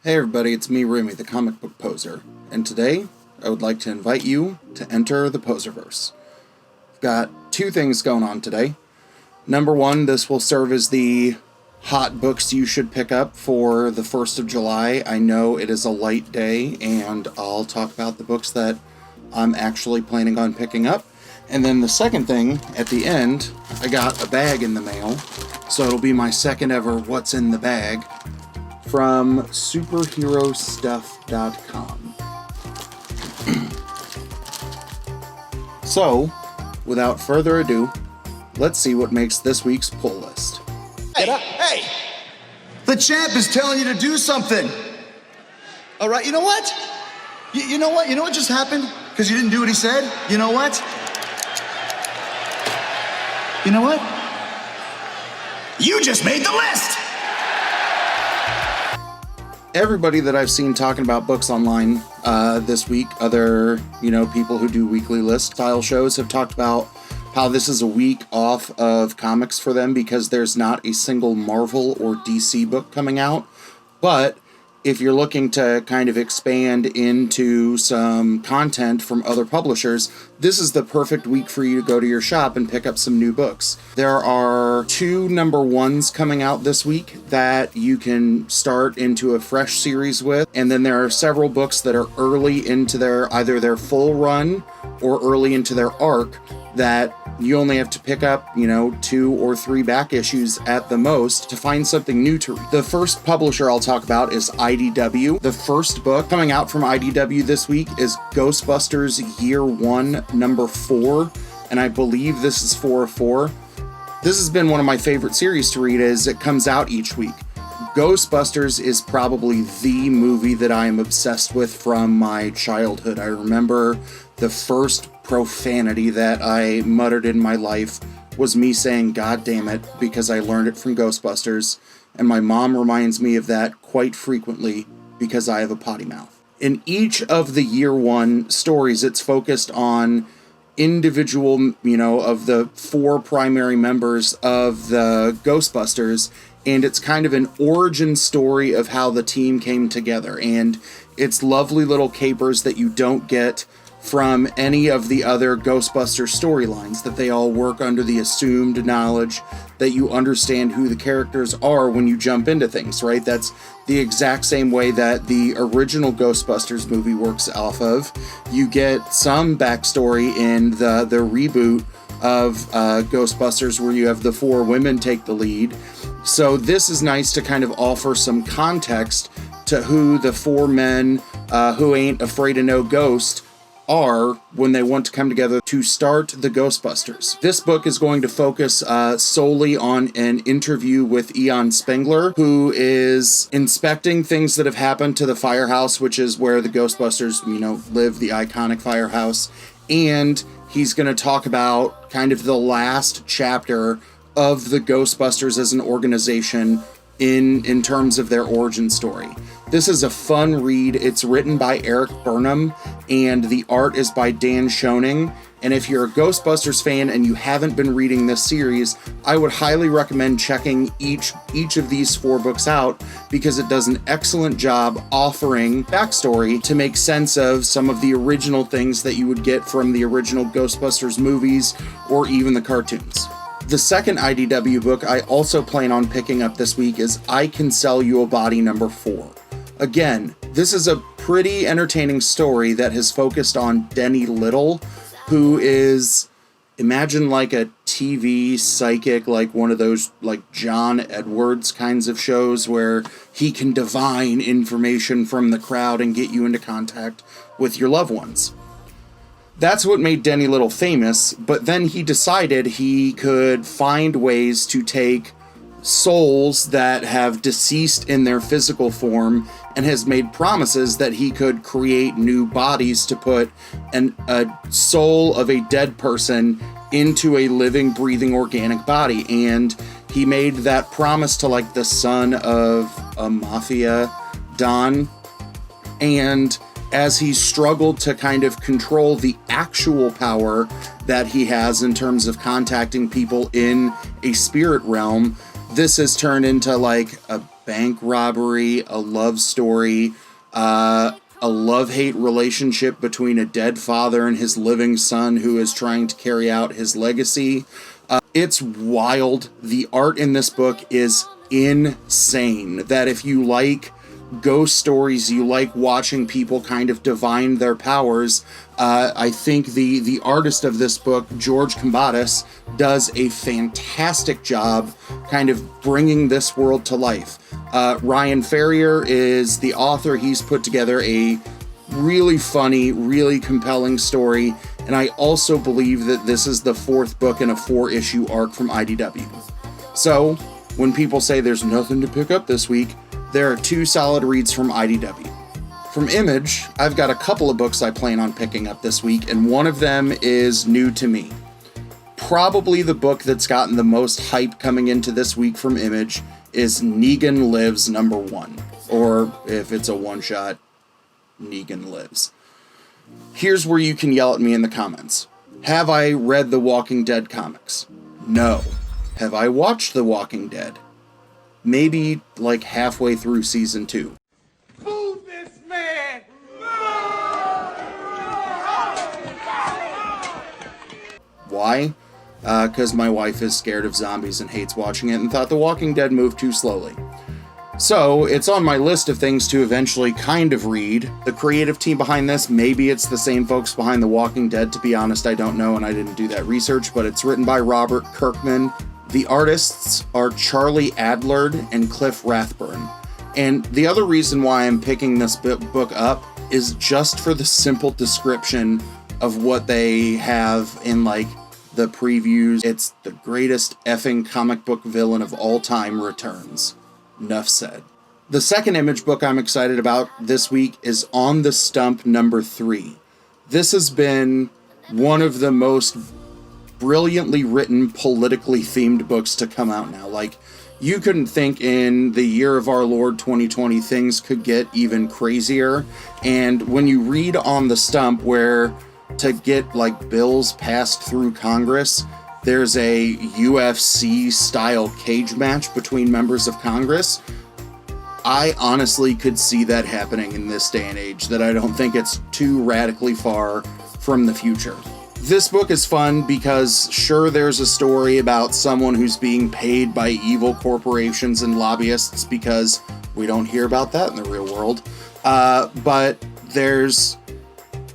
Hey everybody, it's me, Remy, the comic book poser, and today I would like to invite you to enter the Poserverse. I've got two things going on today. Number one, this will serve as the hot books you should pick up for the 1st of July. I know it is a light day, and I'll talk about the books that I'm actually planning on picking up. And then the second thing, at the end, I got a bag in the mail, so it'll be my second ever What's in the Bag, from superherostuff.com. So, without further ado, let's see what makes this week's pull list. Hey! The champ is telling you to do something. All right, you know what? You know what? You know what just happened? Because you didn't do what he said? You know what? You know what? You just made the list! Everybody that I've seen talking about books online this week, other, people who do weekly list style shows, have talked about how this is a week off of comics for them because there's not a single Marvel or DC book coming out. But if you're looking to kind of expand into some content from other publishers, this is the perfect week for you to go to your shop and pick up some new books. There are 2 number ones coming out this week that you can start into a fresh series with, and then there are several books that are early into either their full run or early into their arc that you only have to pick up, 2 or 3 back issues at the most to find something new to read. The first publisher I'll talk about is IDW. The first book coming out from IDW this week is Ghostbusters Year 1, number 4, and I believe this is 4 of 4. This has been one of my favorite series to read as it comes out each week. Ghostbusters is probably the movie that I am obsessed with from my childhood. I remember the first profanity that I muttered in my life was me saying, "God damn it," because I learned it from Ghostbusters, and my mom reminds me of that quite frequently because I have a potty mouth. In each of the Year 1 stories, it's focused on individual, of the 4 primary members of the Ghostbusters, and it's kind of an origin story of how the team came together, and it's lovely little capers that you don't get from any of the other Ghostbusters storylines, that they all work under the assumed knowledge that you understand who the characters are when you jump into things, right? That's the exact same way that the original Ghostbusters movie works off of. You get some backstory in the reboot of Ghostbusters where you have the 4 women take the lead. So this is nice to kind of offer some context to who the 4 men who ain't afraid of no ghost are when they want to come together to start the Ghostbusters. This book is going to focus solely on an interview with Eon Spengler, who is inspecting things that have happened to the firehouse, which is where the Ghostbusters, live, the iconic firehouse. And he's going to talk about kind of the last chapter of the Ghostbusters as an organization in terms of their origin story. This is a fun read. It's written by Eric Burnham, and the art is by Dan Schoening. And if you're a Ghostbusters fan and you haven't been reading this series, I would highly recommend checking each of these 4 books out, because it does an excellent job offering backstory to make sense of some of the original things that you would get from the original Ghostbusters movies or even the cartoons. The second IDW book I also plan on picking up this week is I Can Sell You a Body number 4. Again, this is a pretty entertaining story that has focused on Denny Little, who is, imagine like a TV psychic, like one of those like John Edwards kinds of shows where he can divine information from the crowd and get you into contact with your loved ones. That's what made Denny Little famous, but then he decided he could find ways to take souls that have deceased in their physical form and has made promises that he could create new bodies to put a soul of a dead person into a living, breathing, organic body. And he made that promise to like the son of a mafia don, and as he struggled to kind of control the actual power that he has in terms of contacting people in a spirit realm, this has turned into like a bank robbery, a love story, a love-hate relationship between a dead father and his living son who is trying to carry out his legacy. It's wild. The art in this book is insane. That if you like ghost stories, you like watching people kind of divine their powers, I think the artist of this book, George Combatis, does a fantastic job kind of bringing this world to life. Ryan Ferrier is the author. He's put together a really funny, really compelling story, and I also believe that this is the 4th book in a 4-issue arc from IDW. So, when people say there's nothing to pick up this week, there are 2 solid reads from IDW. From Image, I've got a couple of books I plan on picking up this week, and one of them is new to me. Probably the book that's gotten the most hype coming into this week from Image is Negan Lives #1. Or, if it's a one-shot, Negan Lives. Here's where you can yell at me in the comments. Have I read the Walking Dead comics? No. Have I watched The Walking Dead? Maybe like halfway through season 2. Move this man! Why? Because my wife is scared of zombies and hates watching it and thought The Walking Dead moved too slowly. So, it's on my list of things to eventually kind of read. The creative team behind this, maybe it's the same folks behind The Walking Dead, to be honest, I don't know, and I didn't do that research, but it's written by Robert Kirkman. The artists are Charlie Adlard and Cliff Rathburn. And the other reason why I'm picking this book up is just for the simple description of what they have in, like, the previews. It's the greatest effing comic book villain of all time returns. Nuff said. The second Image book I'm excited about this week is On the Stump #3. This has been one of the most brilliantly written, politically themed books to come out now. Like, you couldn't think in the year of our Lord 2020 things could get even crazier. And when you read On the Stump, where to get like bills passed through Congress, there's a UFC style cage match between members of Congress. I honestly could see that happening in this day and age, that I don't think it's too radically far from the future. This book is fun because sure, there's a story about someone who's being paid by evil corporations and lobbyists, because we don't hear about that in the real world. But there's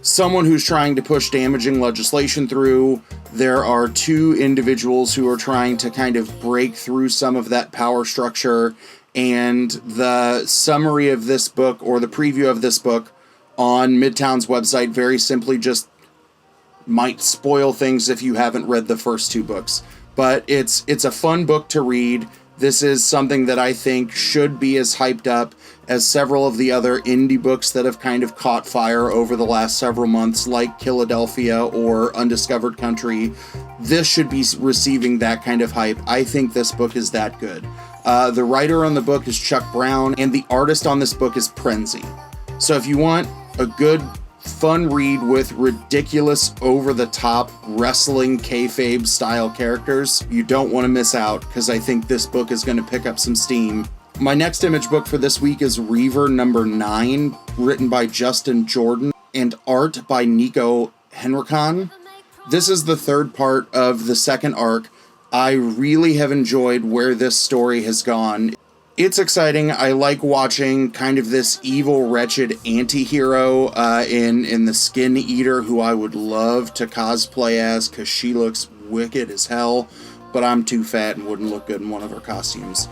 someone who's trying to push damaging legislation through. There are 2 individuals who are trying to kind of break through some of that power structure, and the summary of this book, or the preview of this book on Midtown's website, very simply just might spoil things if you haven't read the first 2 books. But it's a fun book to read. This is something that I think should be as hyped up as several of the other indie books that have kind of caught fire over the last several months, like Philadelphia or Undiscovered Country. This should be receiving that kind of hype. I think this book is that good. The writer on the book is Chuck Brown, and the artist on this book is Prenzy. So if you want a good, fun read with ridiculous, over-the-top wrestling kayfabe style characters, you don't want to miss out, because I think this book is going to pick up some steam. My next Image book for this week is Reaver #9, written by Justin Jordan and art by Nico Henrikon. This is the 3rd part of the 2nd arc. I really have enjoyed where this story has gone. It's exciting. I like watching kind of this evil, wretched anti-hero in the Skin Eater, who I would love to cosplay as, because she looks wicked as hell, but I'm too fat and wouldn't look good in one of her costumes.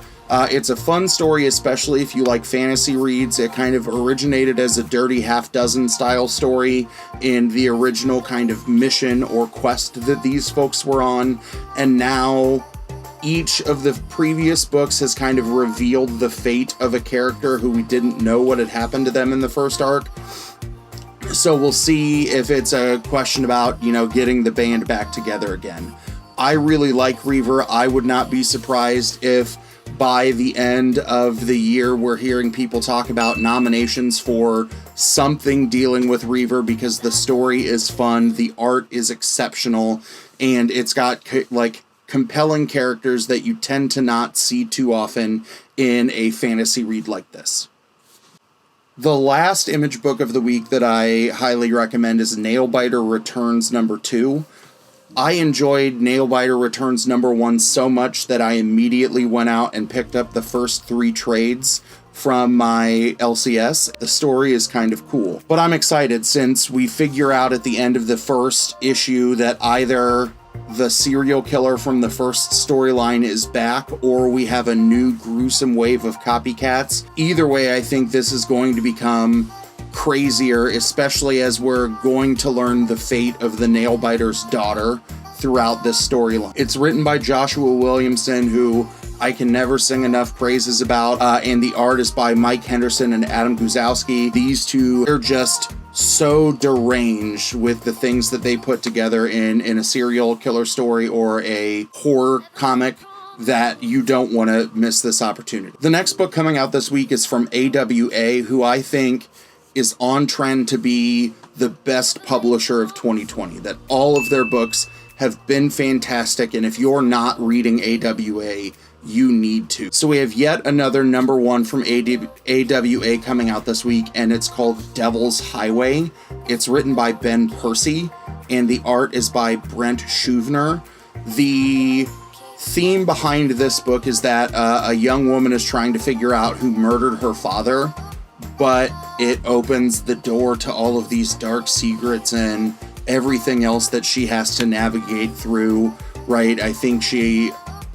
It's a fun story, especially if you like fantasy reads. It kind of originated as a Dirty Half Dozen style story in the original kind of mission or quest that these folks were on, and now each of the previous books has kind of revealed the fate of a character who we didn't know what had happened to them in the first arc. So we'll see if it's a question about, getting the band back together again. I really like Reaver. I would not be surprised if by the end of the year we're hearing people talk about nominations for something dealing with Reaver, because the story is fun, the art is exceptional, and it's got compelling characters that you tend to not see too often in a fantasy read like this. The last Image book of the week that I highly recommend is Nailbiter Returns number 2. I enjoyed Nailbiter Returns number 1 so much that I immediately went out and picked up the first 3 trades from my LCS. The story is kind of cool, but I'm excited since we figure out at the end of the first issue that either the serial killer from the first storyline is back or we have a new gruesome wave of copycats. Either way, I think this is going to become crazier, especially as we're going to learn the fate of the Nailbiter's daughter throughout this storyline. It's written by Joshua Williamson, who I can never sing enough praises about, and the art is by Mike Henderson and Adam Guzowski. These two are just so deranged with the things that they put together in a serial killer story or a horror comic that you don't want to miss this opportunity. The next book coming out this week is from AWA, who I think is on trend to be the best publisher of 2020, that all of their books have been fantastic, and if you're not reading AWA, you need to. So we have yet another number 1 from AWA coming out this week, and it's called Devil's Highway. It's written by Ben Percy, and the art is by Brent Schuvner. The theme behind this book is that a young woman is trying to figure out who murdered her father, but it opens the door to all of these dark secrets and everything else that she has to navigate through, right? I think she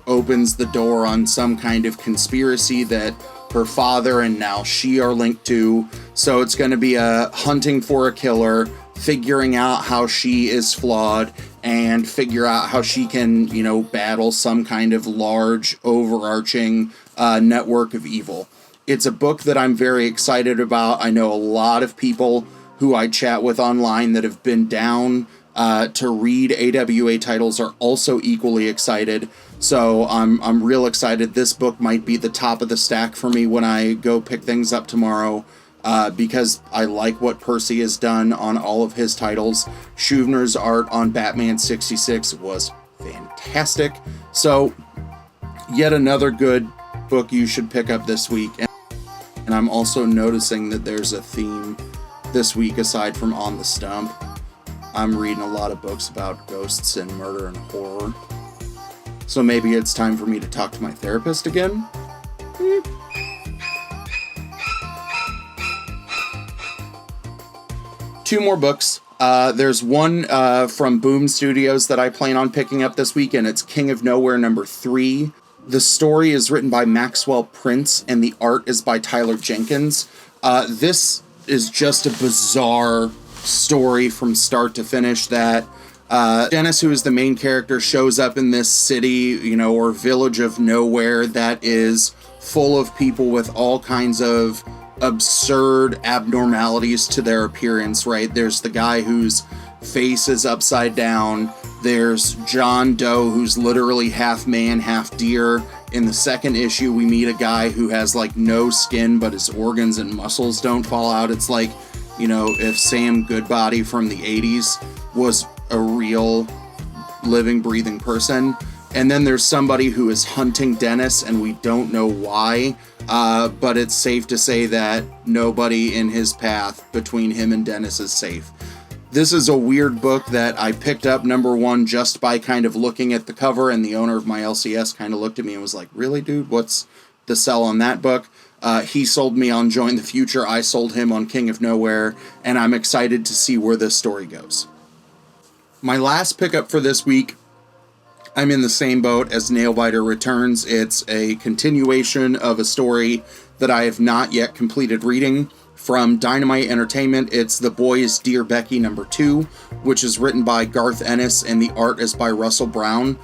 opens the door on some kind of conspiracy that her father and now she are linked to. So it's going to be a hunting for a killer, figuring out how she is flawed, and figure out how she can, battle some kind of large, overarching network of evil. It's a book that I'm very excited about. I know a lot of people who I chat with online that have been down to read AWA titles are also equally excited. So I'm real excited. This book might be the top of the stack for me when I go pick things up tomorrow, because I like what Percy has done on all of his titles. Schuvner's art on Batman 66 was fantastic. So yet another good book you should pick up this week. And I'm also noticing that there's a theme this week aside from On the Stump. I'm reading a lot of books about ghosts and murder and horror. So maybe it's time for me to talk to my therapist again? 2 more books. There's one from Boom Studios that I plan on picking up this week, and it's King of Nowhere number 3. The story is written by Maxwell Prince, and the art is by Tyler Jenkins. This is just a bizarre story from start to finish that Dennis, who is the main character, shows up in this city, or village of nowhere that is full of people with all kinds of absurd abnormalities to their appearance, right? There's the guy whose face is upside down. There's John Doe, who's literally half man, half deer. In the second issue, we meet a guy who has no skin, but his organs and muscles don't fall out. It's like, if Sam Goodbody from the 80s was a real living, breathing person. And then there's somebody who is hunting Dennis, and we don't know why, but it's safe to say that nobody in his path between him and Dennis is safe. This is a weird book that I picked up number 1 just by kind of looking at the cover, and the owner of my LCS kind of looked at me and was like, really, dude, what's the sell on that book? He sold me on Join the Future, I sold him on King of Nowhere, and I'm excited to see where this story goes. My last pickup for this week, I'm in the same boat as Nailbiter Returns. It's a continuation of a story that I have not yet completed reading. From Dynamite Entertainment, it's The Boys Dear Becky number 2, which is written by Garth Ennis, and the art is by Russell Brown.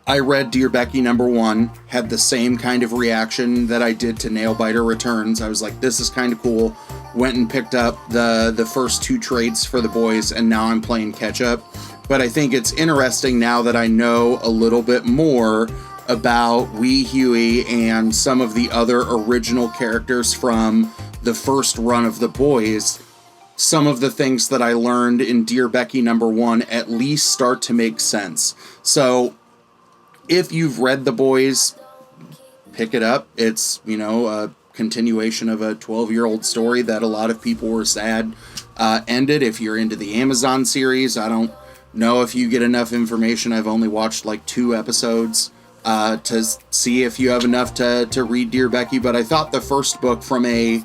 I read Dear Becky number 1, had the same kind of reaction that I did to Nailbiter Returns. I was like, this is kind of cool. Went and picked up the first 2 trades for The Boys, and now I'm playing catch up. But I think it's interesting now that I know a little bit more about Wee Huey and some of the other original characters from the first run of The Boys. some of the things that I learned in Dear Becky #1 at least start to make sense. So if you've read The Boys, pick it up. It's, a continuation of a 12-year-old story that a lot of people were sad ended. If you're into the Amazon series, I don't know if you get enough information. I've only watched like 2 episodes to see if you have enough to read Dear Becky, but I thought the first book from a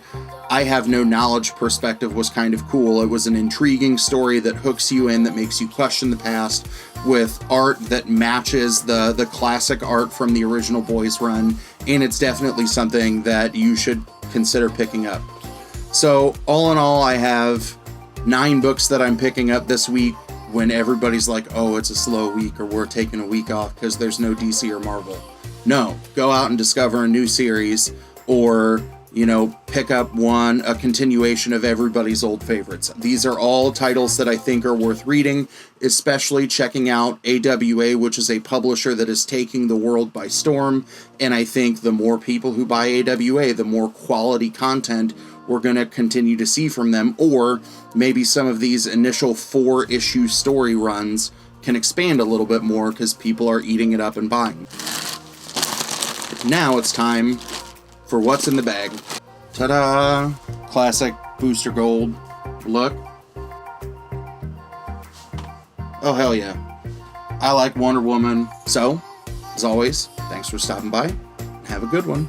I have no knowledge perspective was kind of cool. It was an intriguing story that hooks you in, that makes you question the past, with art that matches the classic art from the original Boys run, and it's definitely something that you should consider picking up. So all in all, I have 9 books that I'm picking up this week when everybody's like, oh, it's a slow week, or we're taking a week off because there's no DC or Marvel. No, go out and discover a new series, or pick up a continuation of everybody's old favorites. These are all titles that I think are worth reading, especially checking out AWA, which is a publisher that is taking the world by storm. And I think the more people who buy AWA, the more quality content we're going to continue to see from them, or maybe some of these initial 4-issue story runs can expand a little bit more because people are eating it up and buying. Now it's time for what's in the bag. Ta-da! Classic Booster Gold look. Oh, hell yeah. I like Wonder Woman. So, as always, thanks for stopping by. Have a good one.